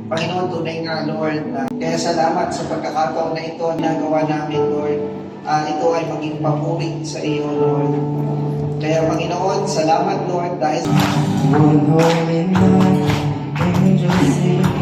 Panginoon, tunay nga, Lord, na kaya salamat sa pagkakataon na ito nagawa namin, Lord. Ito ay maging papuri sa iyo, Lord. Kaya Panginoon, salamat, Lord, dahil One holy night, angels sing.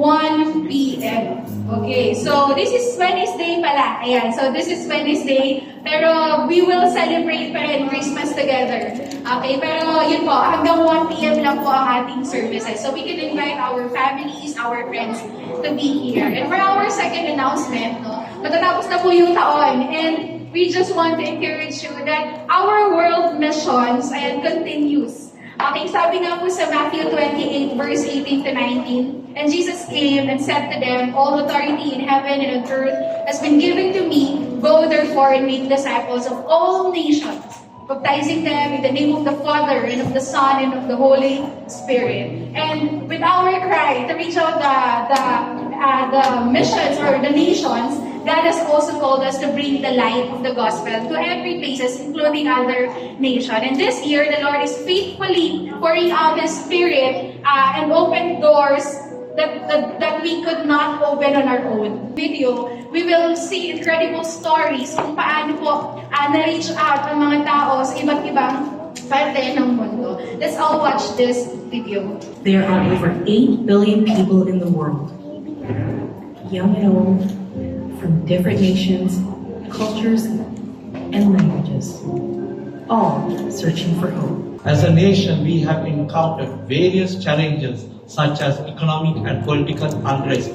1 p.m. Okay, so this is Wednesday pala. Ayan, so this is Wednesday. Pero we will celebrate pa rin Christmas together. Okay, pero yun po, hanggang 1 p.m. lang po ang ating services. So we can invite our families, our friends to be here. And for our second announcement, no, matatapos na po yung taon. And we just want to encourage you that our world missions and continues. Okay, sabi nga po sa Matthew 28, verse 18 to 19, and Jesus came and said to them, all authority in heaven and on earth has been given to me. Go therefore and make disciples of all nations, baptizing them in the name of the Father and of the Son and of the Holy Spirit. And with our cry to reach out the missions or the nations, God has also called us to bring the light of the gospel to every places, including other nations. And this year, the Lord is faithfully pouring out His Spirit and open doors that we could not open on our own. Video, we will see incredible stories kung paano po na-reach out ang mga tao sa iba't ibang parte ng mundo. Let's all watch this video. There are over 8 billion people in the world, young and old, from different nations, cultures, and languages, all searching for hope. As a nation, we have encountered various challenges such as economic and political unrest.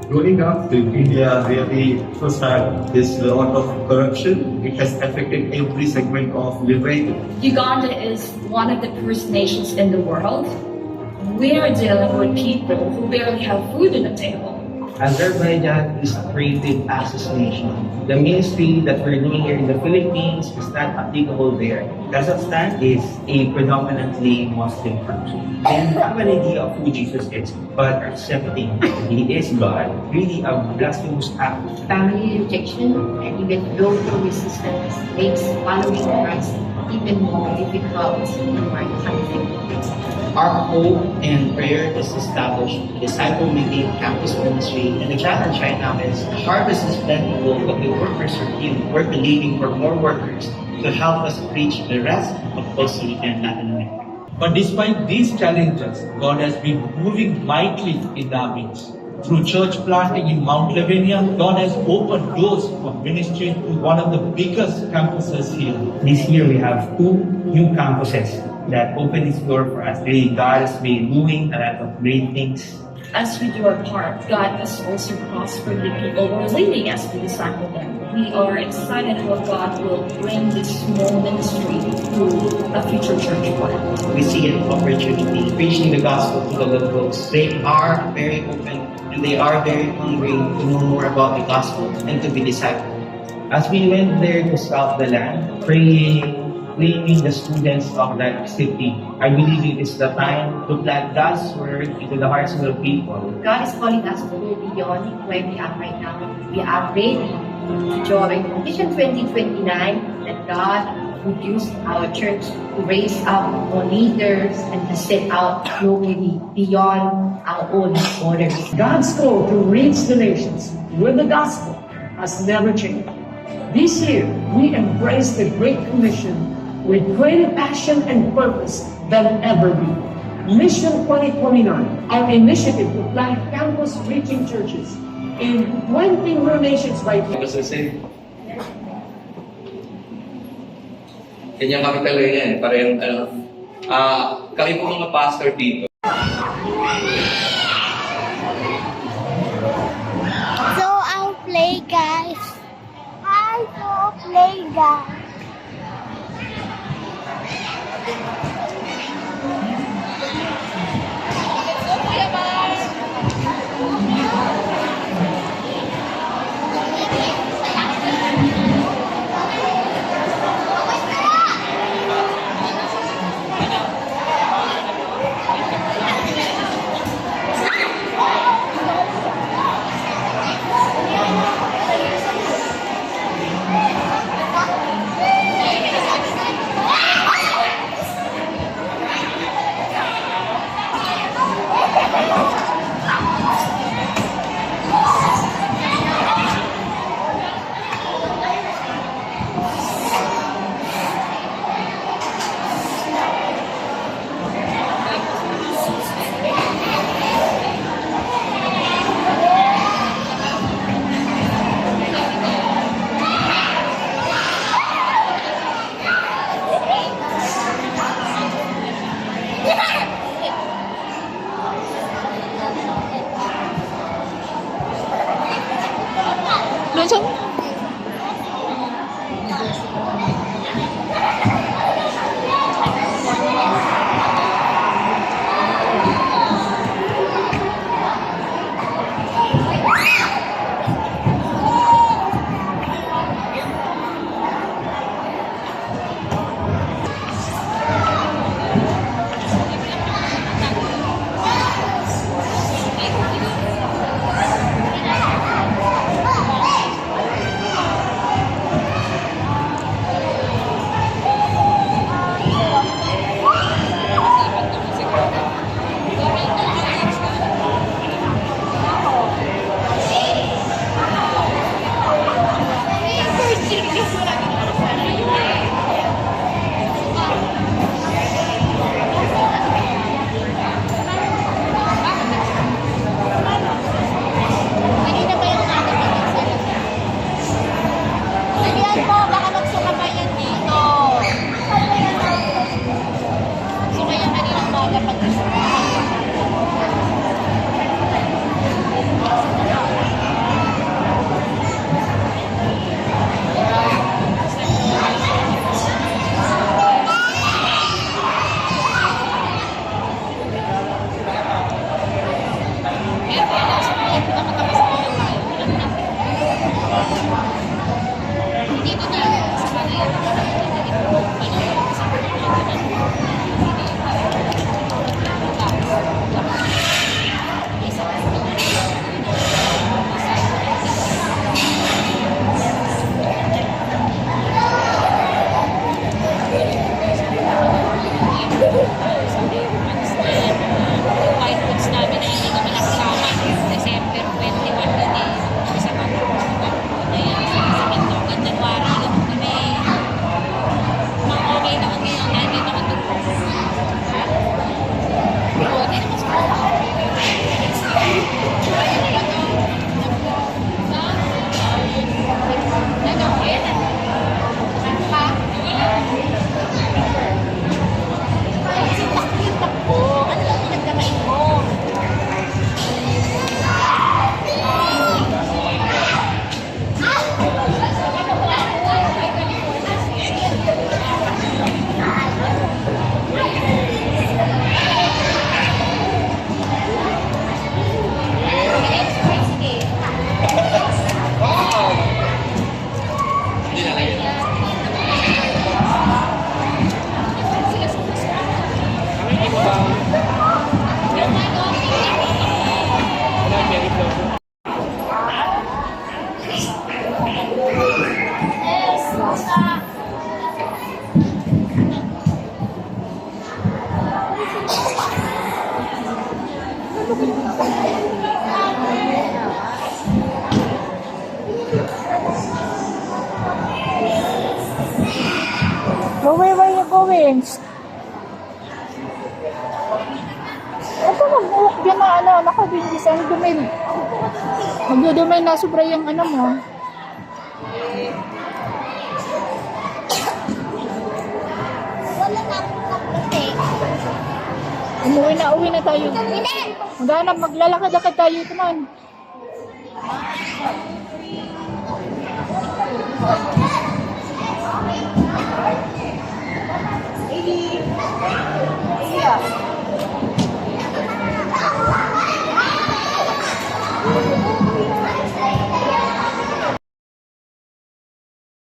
Growing up in India, where we first had this lot of corruption, it has affected every segment of living. Uganda is one of the poorest nations in the world. We are dealing with people who barely have food on the table. Azerbaijan is a creative access nation. The ministry that we're doing here in the Philippines is not applicable there. Kazakhstan is a predominantly Muslim country. And we have an idea of who Jesus is, but accepting He is God, really a blasphemous act. Family rejection and even local resistance makes following Christ even more difficult in my country. Our hope and prayer is to establish a disciple-making campus ministry, and the challenge right now is the harvest is plentiful, but the workers are few. We're believing for more workers to help us reach the rest of Costa Rica and Latin America. But despite these challenges, God has been moving mightily in our midst. Through church planting in Mount Lavinia, God has opened doors for ministry to one of the biggest campuses here. This year we have 2 new campuses that open this door for us. Really, God has been doing a lot of great things. As we do our part, God has also prospered the people we're leading as we disciple them. We are excited how God will bring this small ministry to a future church plant. We see an opportunity preaching the gospel to the locals. They are very open and they are very hungry to know more about the gospel and to be discipled. As we went there to scout the land, praying, claiming the students of that city, I believe it is the time to plant God's word into the hearts of the people. God is calling us to go beyond where we are right now. We are ready to join Vision 2029 that God would use our church to raise up more leaders and to set out globally beyond our own borders. God's call to reach the nations with the gospel has never changed. This year, we embrace the Great Commission with greater passion and purpose than ever before. Mission 2029, our initiative to plant campus-reaching churches in 20 more nations by Ganyan kami talaga yan. Parang, kami po mga pastor dito. So I'll play, guys. I'll play, guys. So where are you going? Ito mag-uok dyan na ano, nakabindis ang dumi. Magdudumay na sobra yung ano mo. Uwi na tayo. Maghanap, maglalakad-lakad tayo naman.